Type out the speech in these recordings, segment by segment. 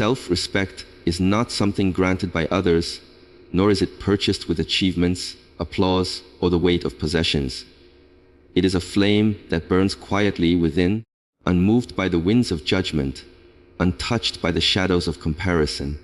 Self-respect is not something granted by others, nor is it purchased with achievements, applause, or the weight of possessions. It is a flame that burns quietly within, unmoved by the winds of judgment, untouched by the shadows of comparison.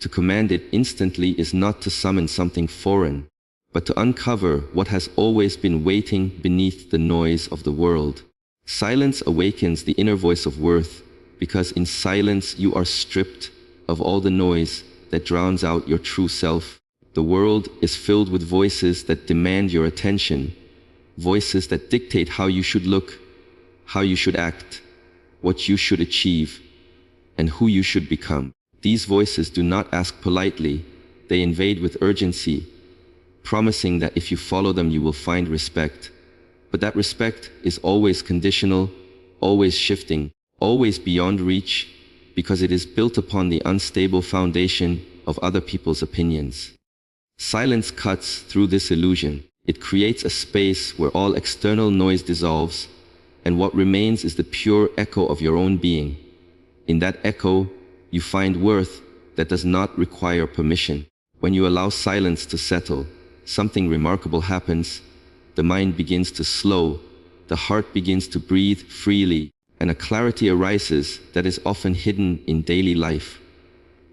To command it instantly is not to summon something foreign, but to uncover what has always been waiting beneath the noise of the world. Silence awakens the inner voice of worth, because in silence you are stripped of all the noise that drowns out your true self. The world is filled with voices that demand your attention, voices that dictate how you should look, how you should act, what you should achieve, and who you should become. These voices do not ask politely, they invade with urgency, promising that if you follow them you will find respect. But that respect is always conditional, always shifting, always beyond reach, because it is built upon the unstable foundation of other people's opinions. Silence cuts through this illusion. It creates a space where all external noise dissolves, and what remains is the pure echo of your own being. In that echo, you find worth that does not require permission. When you allow silence to settle, something remarkable happens. The mind begins to slow, the heart begins to breathe freely, and a clarity arises that is often hidden in daily life.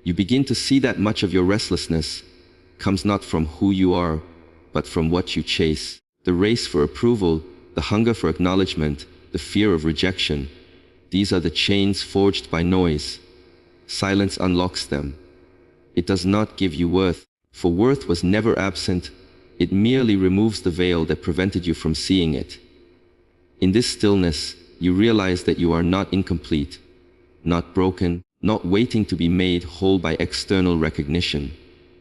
You begin to see that much of your restlessness comes not from who you are, but from what you chase. The race for approval, the hunger for acknowledgement, the fear of rejection, these are the chains forged by noise. Silence unlocks them. It does not give you worth, for worth was never absent. It merely removes the veil that prevented you from seeing it. In this stillness, you realize that you are not incomplete, not broken, not waiting to be made whole by external recognition.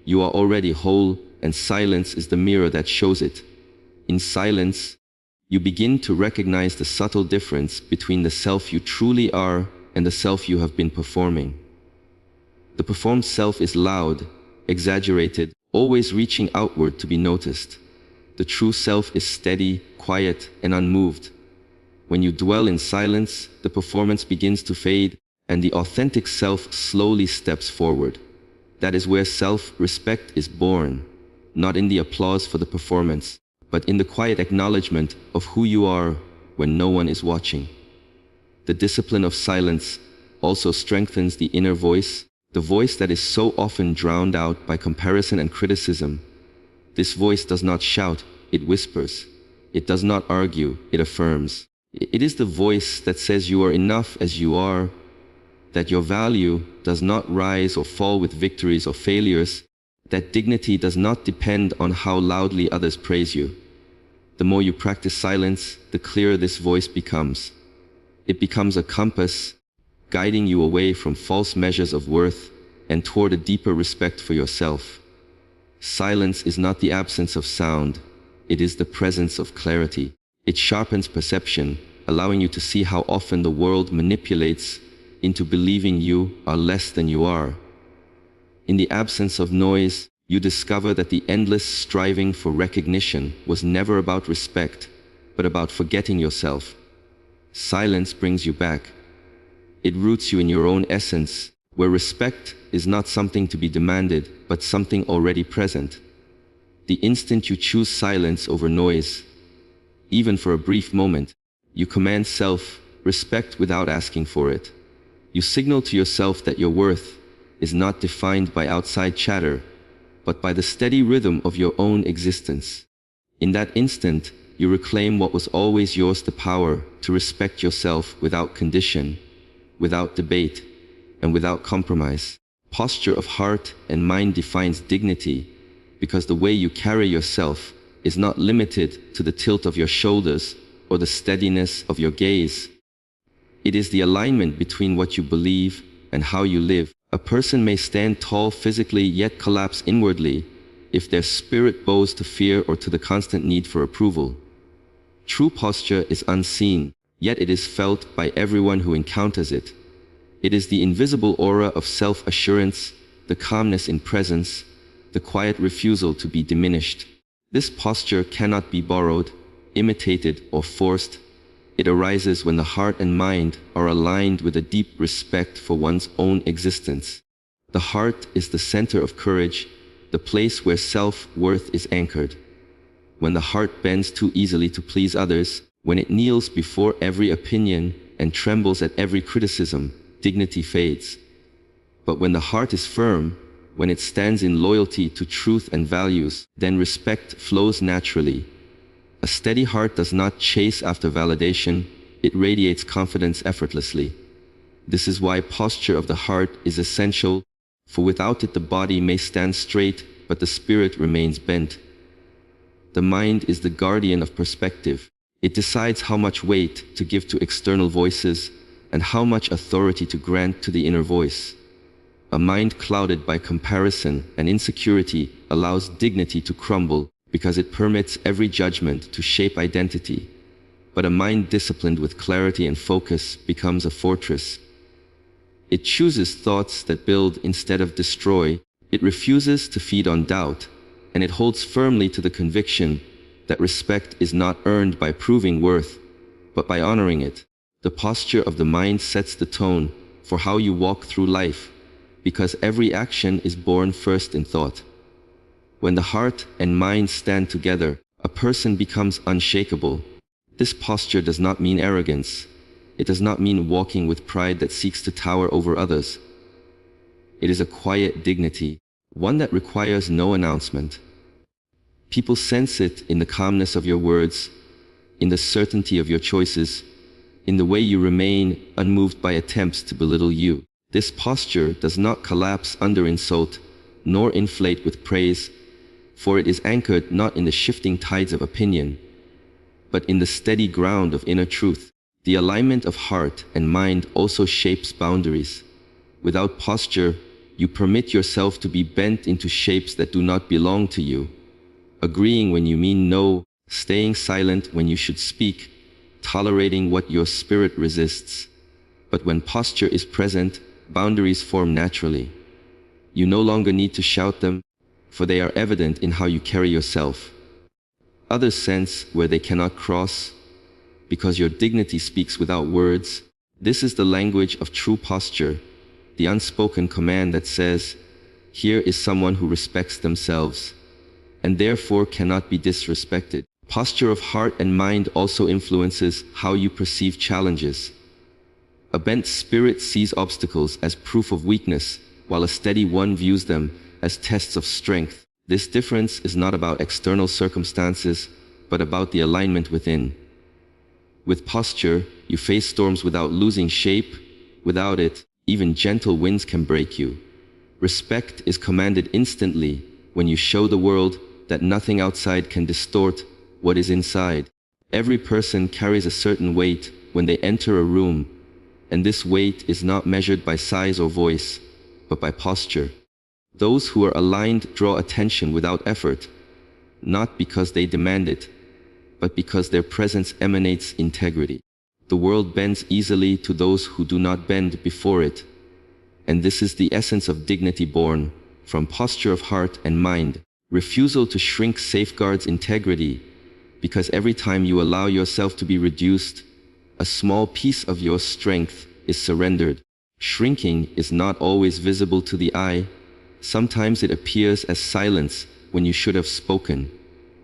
You are already whole, and silence is the mirror that shows it. In silence, you begin to recognize the subtle difference between the self you truly are and the self you have been performing. The performed self is loud, exaggerated, always reaching outward to be noticed. The true self is steady, quiet, and unmoved. When you dwell in silence, the performance begins to fade, and the authentic self slowly steps forward. That is where self-respect is born, not in the applause for the performance, but in the quiet acknowledgement of who you are when no one is watching. The discipline of silence also strengthens the inner voice, the voice that is so often drowned out by comparison and criticism. This voice does not shout, it whispers. It does not argue, it affirms. It is the voice that says you are enough as you are, that your value does not rise or fall with victories or failures, that dignity does not depend on how loudly others praise you. The more you practice silence, the clearer this voice becomes. It becomes a compass, guiding you away from false measures of worth and toward a deeper respect for yourself. Silence is not the absence of sound, it is the presence of clarity. It sharpens perception, allowing you to see how often the world manipulates into believing you are less than you are. In the absence of noise, you discover that the endless striving for recognition was never about respect, but about forgetting yourself. Silence brings you back. It roots you in your own essence, where respect is not something to be demanded, but something already present. The instant you choose silence over noise, even for a brief moment, you command self-respect without asking for it. You signal to yourself that your worth is not defined by outside chatter, but by the steady rhythm of your own existence. In that instant, you reclaim what was always yours, the power to respect yourself without condition, without debate, and without compromise. Posture of heart and mind defines dignity, because the way you carry yourself is not limited to the tilt of your shoulders or the steadiness of your gaze. It is the alignment between what you believe and how you live. A person may stand tall physically yet collapse inwardly if their spirit bows to fear or to the constant need for approval. True posture is unseen, yet it is felt by everyone who encounters it. It is the invisible aura of self-assurance, the calmness in presence, the quiet refusal to be diminished. This posture cannot be borrowed, imitated, or forced. It arises when the heart and mind are aligned with a deep respect for one's own existence. The heart is the center of courage, the place where self-worth is anchored. When the heart bends too easily to please others, when it kneels before every opinion and trembles at every criticism, dignity fades. But when the heart is firm, when it stands in loyalty to truth and values, then respect flows naturally. A steady heart does not chase after validation, it radiates confidence effortlessly. This is why posture of the heart is essential, for without it the body may stand straight, but the spirit remains bent. The mind is the guardian of perspective. It decides how much weight to give to external voices and how much authority to grant to the inner voice. A mind clouded by comparison and insecurity allows dignity to crumble because it permits every judgment to shape identity. But a mind disciplined with clarity and focus becomes a fortress. It chooses thoughts that build instead of destroy. It refuses to feed on doubt, and it holds firmly to the conviction that respect is not earned by proving worth, but by honoring it. The posture of the mind sets the tone for how you walk through life, because every action is born first in thought. When the heart and mind stand together, a person becomes unshakable. This posture does not mean arrogance. It does not mean walking with pride that seeks to tower over others. It is a quiet dignity, one that requires no announcement. People sense it in the calmness of your words, in the certainty of your choices, in the way you remain unmoved by attempts to belittle you. This posture does not collapse under insult, nor inflate with praise, for it is anchored not in the shifting tides of opinion, but in the steady ground of inner truth. The alignment of heart and mind also shapes boundaries. Without posture, you permit yourself to be bent into shapes that do not belong to you, agreeing when you mean no, staying silent when you should speak, tolerating what your spirit resists. But when posture is present, boundaries form naturally. You no longer need to shout them, for they are evident in how you carry yourself. Others sense where they cannot cross, because your dignity speaks without words. This is the language of true posture, the unspoken command that says, here is someone who respects themselves, and therefore cannot be disrespected. Posture of heart and mind also influences how you perceive challenges. A bent spirit sees obstacles as proof of weakness, while a steady one views them as tests of strength. This difference is not about external circumstances, but about the alignment within. With posture, you face storms without losing shape. Without it, even gentle winds can break you. Respect is commanded instantly when you show the world that nothing outside can distort what is inside. Every person carries a certain weight when they enter a room, and this weight is not measured by size or voice, but by posture. Those who are aligned draw attention without effort, not because they demand it, but because their presence emanates integrity. The world bends easily to those who do not bend before it, and this is the essence of dignity born from posture of heart and mind. Refusal to shrink safeguards integrity, because every time you allow yourself to be reduced, a small piece of your strength is surrendered. Shrinking is not always visible to the eye. Sometimes it appears as silence when you should have spoken,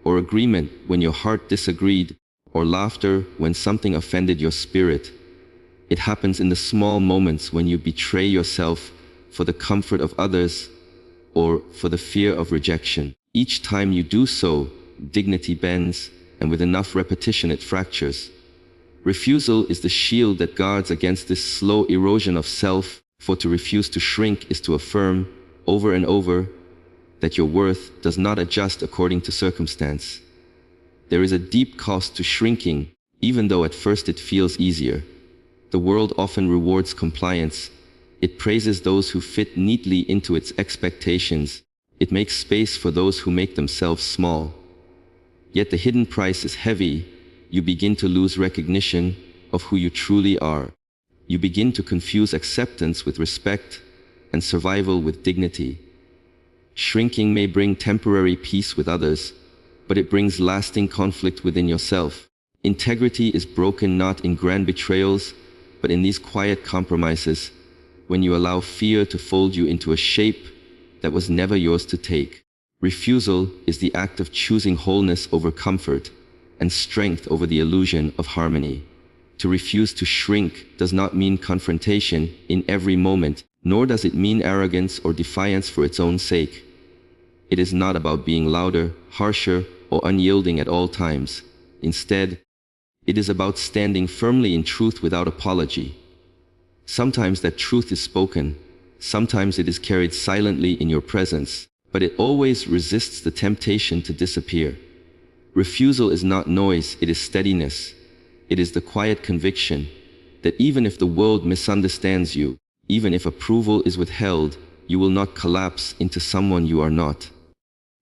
or agreement when your heart disagreed, or laughter when something offended your spirit. It happens in the small moments when you betray yourself for the comfort of others or for the fear of rejection. Each time you do so, dignity bends, and with enough repetition it fractures. Refusal is the shield that guards against this slow erosion of self, for to refuse to shrink is to affirm, over and over, that your worth does not adjust according to circumstance. There is a deep cost to shrinking, even though at first it feels easier. The world often rewards compliance. It praises those who fit neatly into its expectations. It makes space for those who make themselves small. Yet the hidden price is heavy. You begin to lose recognition of who you truly are. You begin to confuse acceptance with respect and survival with dignity. Shrinking may bring temporary peace with others, but it brings lasting conflict within yourself. Integrity is broken not in grand betrayals, but in these quiet compromises, when you allow fear to fold you into a shape that was never yours to take. Refusal is the act of choosing wholeness over comfort and strength over the illusion of harmony. To refuse to shrink does not mean confrontation in every moment, nor does it mean arrogance or defiance for its own sake. It is not about being louder, harsher, or unyielding at all times. Instead, it is about standing firmly in truth without apology. Sometimes that truth is spoken, sometimes it is carried silently in your presence, but it always resists the temptation to disappear. Refusal is not noise, it is steadiness. It is the quiet conviction that even if the world misunderstands you, even if approval is withheld, you will not collapse into someone you are not.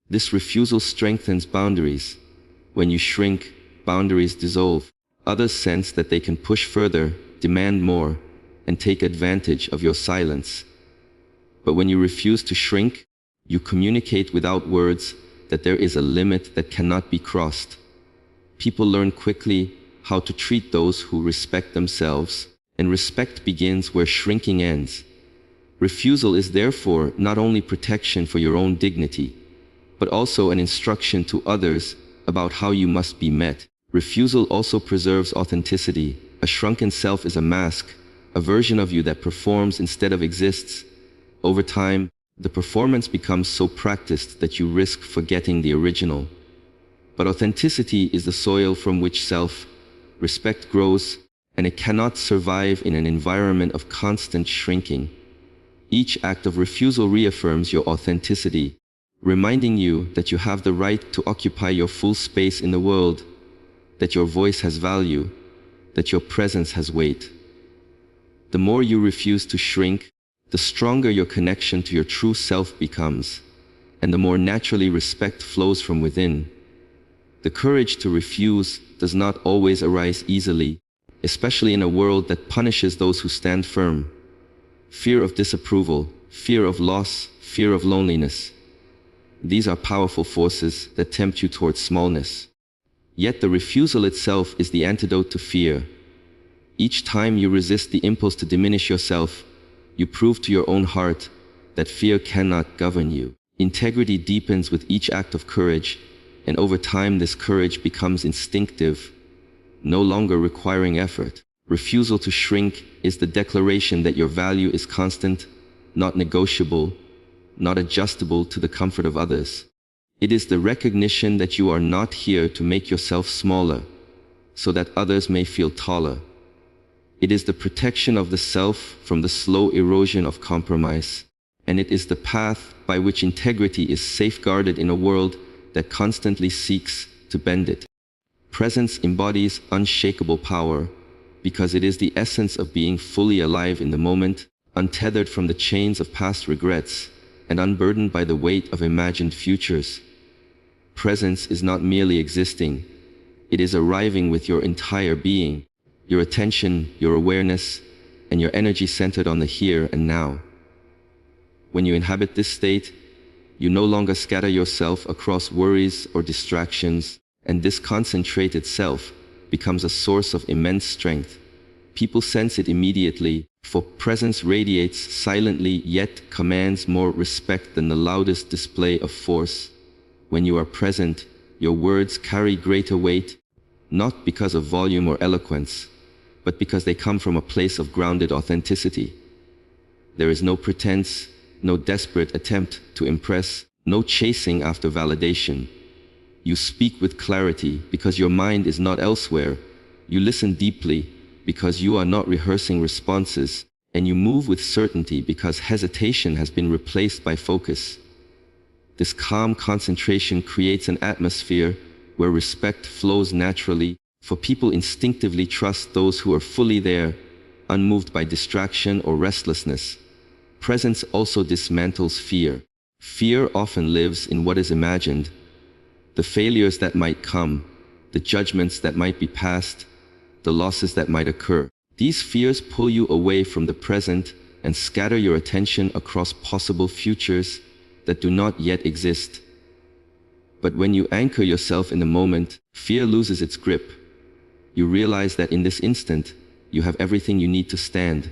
This refusal strengthens boundaries. When you shrink, boundaries dissolve. Others sense that they can push further, demand more, and take advantage of your silence. But when you refuse to shrink, you communicate without words that there is a limit that cannot be crossed. People learn quickly how to treat those who respect themselves, and respect begins where shrinking ends. Refusal is therefore not only protection for your own dignity, but also an instruction to others about how you must be met. Refusal also preserves authenticity. A shrunken self is a mask, a version of you that performs instead of exists. Over time, the performance becomes so practiced that you risk forgetting the original. But authenticity is the soil from which self-respect grows, and it cannot survive in an environment of constant shrinking. Each act of refusal reaffirms your authenticity, reminding you that you have the right to occupy your full space in the world, that your voice has value, that your presence has weight. The more you refuse to shrink, the stronger your connection to your true self becomes, and the more naturally respect flows from within. The courage to refuse does not always arise easily, especially in a world that punishes those who stand firm. Fear of disapproval, fear of loss, fear of loneliness. These are powerful forces that tempt you towards smallness. Yet the refusal itself is the antidote to fear. Each time you resist the impulse to diminish yourself, you prove to your own heart that fear cannot govern you. Integrity deepens with each act of courage, and over time this courage becomes instinctive, no longer requiring effort. Refusal to shrink is the declaration that your value is constant, not negotiable, not adjustable to the comfort of others. It is the recognition that you are not here to make yourself smaller, so that others may feel taller. It is the protection of the self from the slow erosion of compromise, and it is the path by which integrity is safeguarded in a world that constantly seeks to bend it. Presence embodies unshakable power, because it is the essence of being fully alive in the moment, untethered from the chains of past regrets, and unburdened by the weight of imagined futures. Presence is not merely existing, it is arriving with your entire being, your attention, your awareness, and your energy centered on the here and now. When you inhabit this state, you no longer scatter yourself across worries or distractions, and this concentrated self becomes a source of immense strength. People sense it immediately, for presence radiates silently yet commands more respect than the loudest display of force. When you are present, your words carry greater weight, not because of volume or eloquence, but because they come from a place of grounded authenticity. There is no pretense, no desperate attempt to impress, no chasing after validation. You speak with clarity because your mind is not elsewhere. You listen deeply because you are not rehearsing responses, and you move with certainty because hesitation has been replaced by focus. This calm concentration creates an atmosphere where respect flows naturally, for people instinctively trust those who are fully there, unmoved by distraction or restlessness. Presence also dismantles fear. Fear often lives in what is imagined, the failures that might come, the judgments that might be passed, the losses that might occur. These fears pull you away from the present and scatter your attention across possible futures that do not yet exist. But when you anchor yourself in the moment, fear loses its grip. You realize that in this instant, you have everything you need to stand,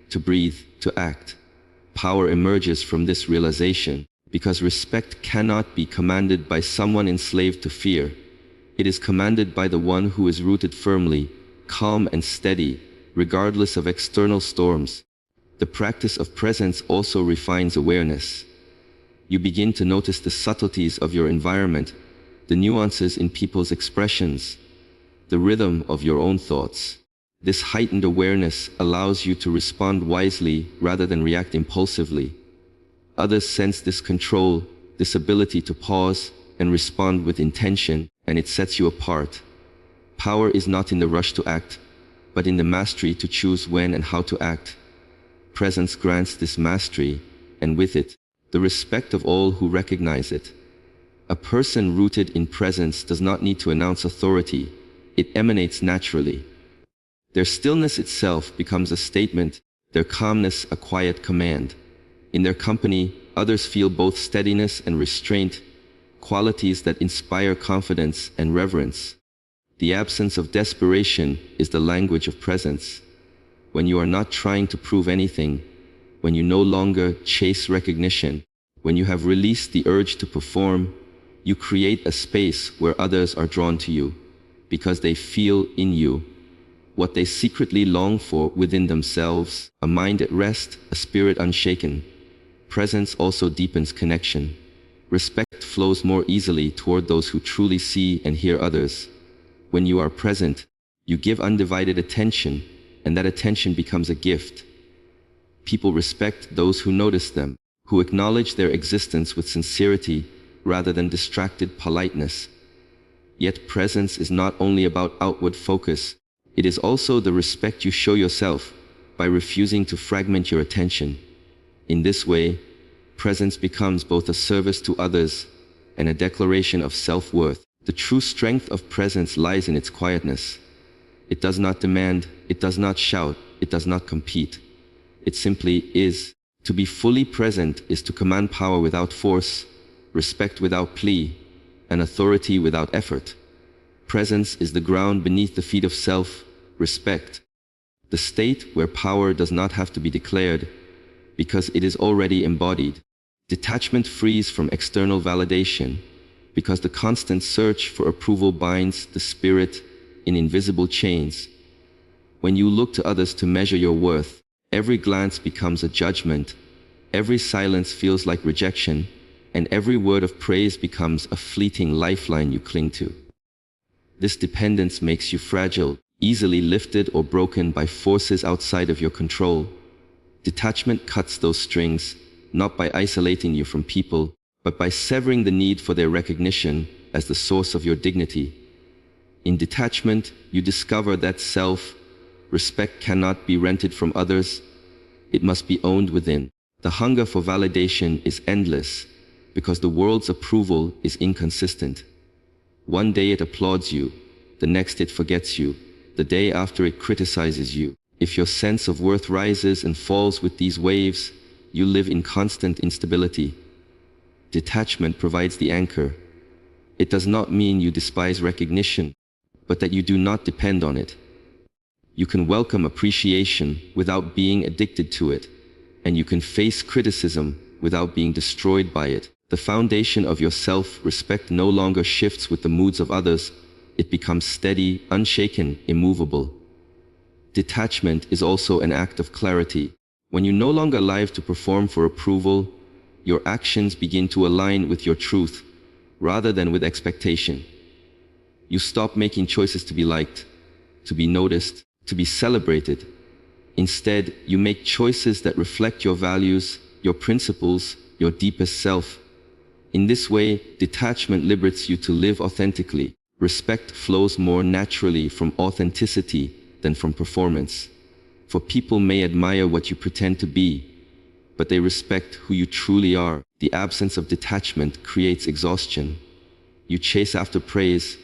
to breathe, to act. Power emerges from this realization, because respect cannot be commanded by someone enslaved to fear. It is commanded by the one who is rooted firmly, calm and steady, regardless of external storms. The practice of presence also refines awareness. You begin to notice the subtleties of your environment, the nuances in people's expressions, the rhythm of your own thoughts. This heightened awareness allows you to respond wisely rather than react impulsively. Others sense this control, this ability to pause and respond with intention, and it sets you apart. Power is not in the rush to act, but in the mastery to choose when and how to act. Presence grants this mastery, and with it, the respect of all who recognize it. A person rooted in presence does not need to announce authority. It emanates naturally. Their stillness itself becomes a statement, their calmness a quiet command. In their company, others feel both steadiness and restraint, qualities that inspire confidence and reverence. The absence of desperation is the language of presence. When you are not trying to prove anything, when you no longer chase recognition, when you have released the urge to perform, you create a space where others are drawn to you, because they feel in you what they secretly long for within themselves, a mind at rest, a spirit unshaken. Presence also deepens connection. Respect flows more easily toward those who truly see and hear others. When you are present, you give undivided attention, and that attention becomes a gift. People respect those who notice them, who acknowledge their existence with sincerity rather than distracted politeness. Yet presence is not only about outward focus, it is also the respect you show yourself by refusing to fragment your attention. In this way, presence becomes both a service to others and a declaration of self-worth. The true strength of presence lies in its quietness. It does not demand, it does not shout, it does not compete. It simply is. To be fully present is to command power without force, respect without plea, and authority without effort. Presence is the ground beneath the feet of self-respect, the state where power does not have to be declared, because it is already embodied. Detachment frees from external validation, because the constant search for approval binds the spirit in invisible chains. When you look to others to measure your worth, every glance becomes a judgment, every silence feels like rejection, and every word of praise becomes a fleeting lifeline you cling to. This dependence makes you fragile, easily lifted or broken by forces outside of your control. Detachment cuts those strings, not by isolating you from people, but by severing the need for their recognition as the source of your dignity. In detachment, you discover that self-respect cannot be rented from others. It must be owned within. The hunger for validation is endless, because the world's approval is inconsistent. One day it applauds you, the next it forgets you, the day after it criticizes you. If your sense of worth rises and falls with these waves, you live in constant instability. Detachment provides the anchor. It does not mean you despise recognition, but that you do not depend on it. You can welcome appreciation without being addicted to it, and you can face criticism without being destroyed by it. The foundation of your self-respect no longer shifts with the moods of others. It becomes steady, unshaken, immovable. Detachment is also an act of clarity. When you no longer live to perform for approval, your actions begin to align with your truth, rather than with expectation. You stop making choices to be liked, to be noticed, to be celebrated. Instead, you make choices that reflect your values, your principles, your deepest self. In this way, detachment liberates you to live authentically. Respect flows more naturally from authenticity than from performance. For people may admire what you pretend to be, but they respect who you truly are. The absence of detachment creates exhaustion. You chase after praise,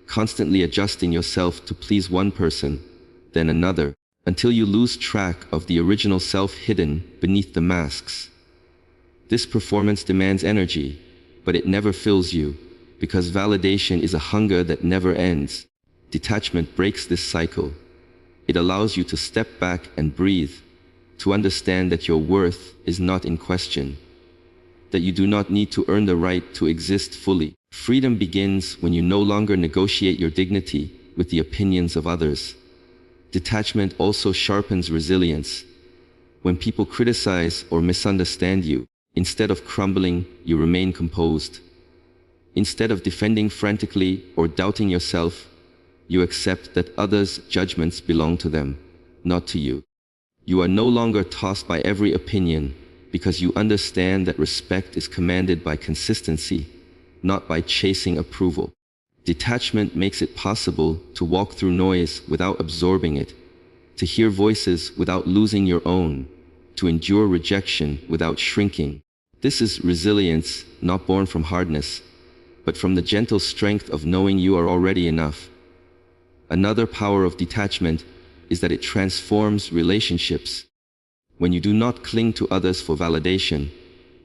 constantly adjusting yourself to please one person, then another, until you lose track of the original self hidden beneath the masks. This performance demands energy, but it never fills you, because validation is a hunger that never ends. Detachment breaks this cycle. It allows you to step back and breathe, to understand that your worth is not in question, that you do not need to earn the right to exist fully. Freedom begins when you no longer negotiate your dignity with the opinions of others. Detachment also sharpens resilience. When people criticize or misunderstand you, instead of crumbling, you remain composed. Instead of defending frantically or doubting yourself, you accept that others' judgments belong to them, not to you. You are no longer tossed by every opinion because you understand that respect is commanded by consistency, not by chasing approval. Detachment makes it possible to walk through noise without absorbing it, to hear voices without losing your own, to endure rejection without shrinking. This is resilience not born from hardness, but from the gentle strength of knowing you are already enough. Another power of detachment is that it transforms relationships. When you do not cling to others for validation,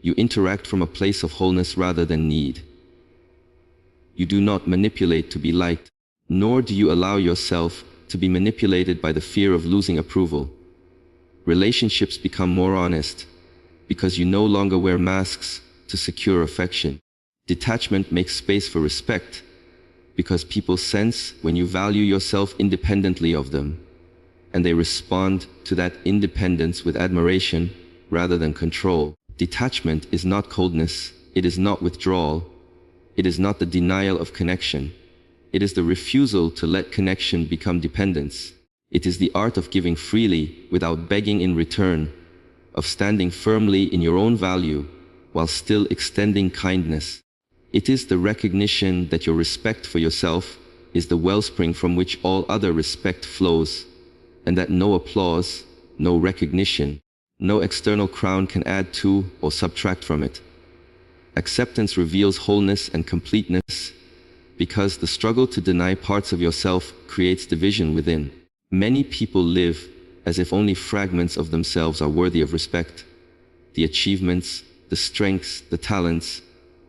you interact from a place of wholeness rather than need. You do not manipulate to be liked, nor do you allow yourself to be manipulated by the fear of losing approval. Relationships become more honest because you no longer wear masks to secure affection. Detachment makes space for respect because people sense when you value yourself independently of them, and they respond to that independence with admiration rather than control. Detachment is not coldness, it is not withdrawal, it is not the denial of connection, it is the refusal to let connection become dependence. It is the art of giving freely without begging in return, of standing firmly in your own value while still extending kindness. It is the recognition that your respect for yourself is the wellspring from which all other respect flows, and that no applause, no recognition, no external crown can add to or subtract from it. Acceptance reveals wholeness and completeness, because the struggle to deny parts of yourself creates division within. Many people live as if only fragments of themselves are worthy of respect. The achievements, the strengths, the talents,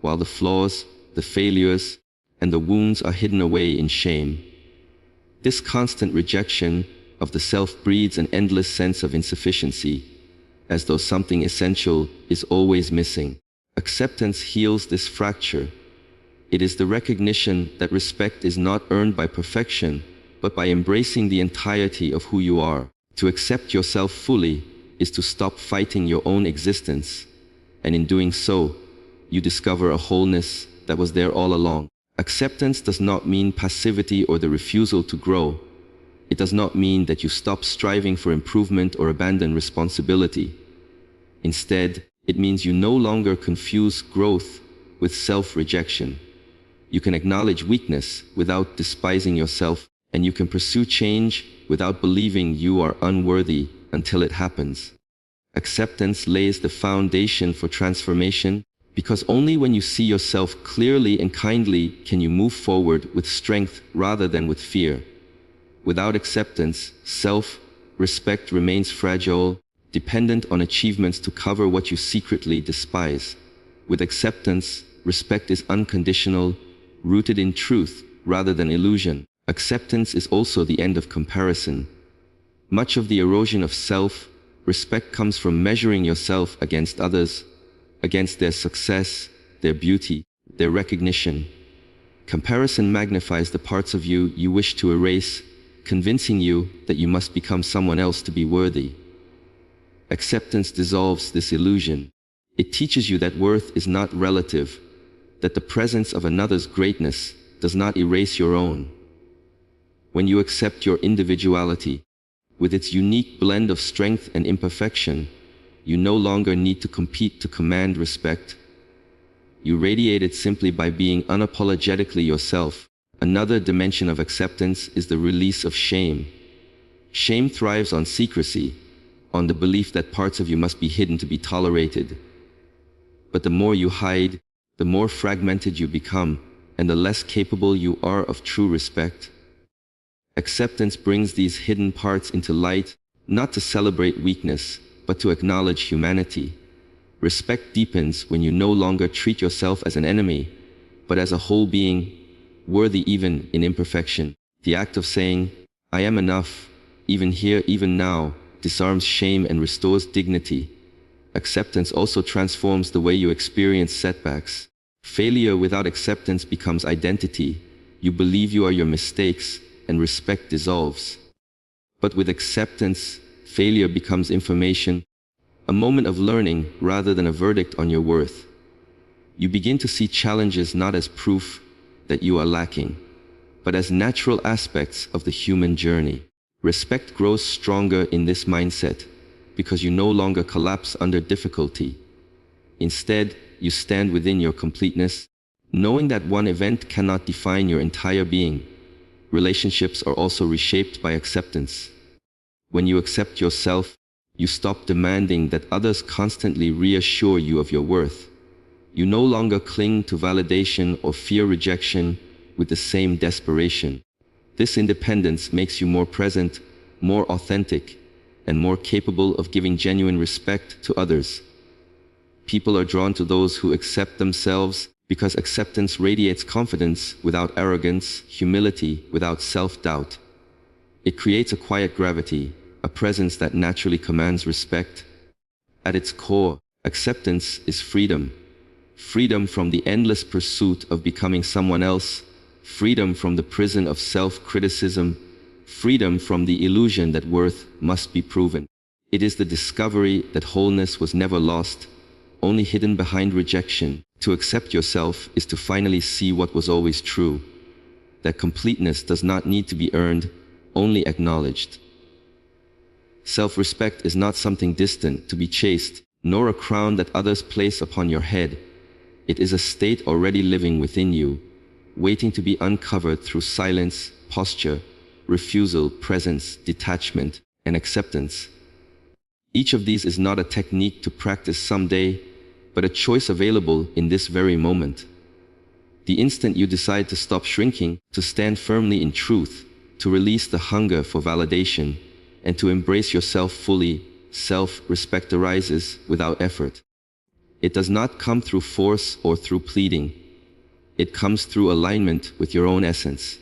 while the flaws, the failures, and the wounds are hidden away in shame. This constant rejection of the self breeds an endless sense of insufficiency, as though something essential is always missing. Acceptance heals this fracture. It is the recognition that respect is not earned by perfection, but by embracing the entirety of who you are. To accept yourself fully is to stop fighting your own existence, and in doing so, you discover a wholeness that was there all along. Acceptance does not mean passivity or the refusal to grow. It does not mean that you stop striving for improvement or abandon responsibility. Instead, it means you no longer confuse growth with self-rejection. You can acknowledge weakness without despising yourself, and you can pursue change without believing you are unworthy until it happens. Acceptance lays the foundation for transformation, because only when you see yourself clearly and kindly can you move forward with strength rather than with fear. Without acceptance, self-respect remains fragile, dependent on achievements to cover what you secretly despise. With acceptance, respect is unconditional, rooted in truth rather than illusion. Acceptance is also the end of comparison. Much of the erosion of self-respect comes from measuring yourself against others, against their success, their beauty, their recognition. Comparison magnifies the parts of you you wish to erase, convincing you that you must become someone else to be worthy. Acceptance dissolves this illusion. It teaches you that worth is not relative, that the presence of another's greatness does not erase your own. When you accept your individuality, with its unique blend of strength and imperfection, you no longer need to compete to command respect. You radiate it simply by being unapologetically yourself. Another dimension of acceptance is the release of shame. Shame thrives on secrecy, on the belief that parts of you must be hidden to be tolerated. But the more you hide, the more fragmented you become, and the less capable you are of true respect. Acceptance brings these hidden parts into light, not to celebrate weakness, but to acknowledge humanity. Respect deepens when you no longer treat yourself as an enemy, but as a whole being, worthy even in imperfection. The act of saying, "I am enough, even here, even now," disarms shame and restores dignity. Acceptance also transforms the way you experience setbacks. Failure without acceptance becomes identity. You believe you are your mistakes, and respect dissolves. But with acceptance, failure becomes information, a moment of learning rather than a verdict on your worth. You begin to see challenges not as proof that you are lacking, but as natural aspects of the human journey. Respect grows stronger in this mindset because you no longer collapse under difficulty. Instead, you stand within your completeness, knowing that one event cannot define your entire being. Relationships are also reshaped by acceptance. When you accept yourself, you stop demanding that others constantly reassure you of your worth. You no longer cling to validation or fear rejection with the same desperation. This independence makes you more present, more authentic, and more capable of giving genuine respect to others. People are drawn to those who accept themselves because acceptance radiates confidence without arrogance, humility without self-doubt. It creates a quiet gravity, a presence that naturally commands respect. At its core, acceptance is freedom. Freedom from the endless pursuit of becoming someone else, freedom from the prison of self-criticism, freedom from the illusion that worth must be proven. It is the discovery that wholeness was never lost, only hidden behind rejection. To accept yourself is to finally see what was always true, that completeness does not need to be earned, only acknowledged. Self-respect is not something distant to be chased, nor a crown that others place upon your head. It is a state already living within you, waiting to be uncovered through silence, posture, refusal, presence, detachment, and acceptance. Each of these is not a technique to practice someday, but a choice available in this very moment. The instant you decide to stop shrinking, to stand firmly in truth, to release the hunger for validation, and to embrace yourself fully, self-respect arises without effort. It does not come through force or through pleading. It comes through alignment with your own essence.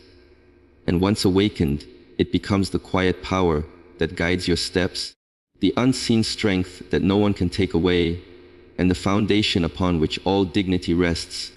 And once awakened, it becomes the quiet power that guides your steps, the unseen strength that no one can take away, and the foundation upon which all dignity rests.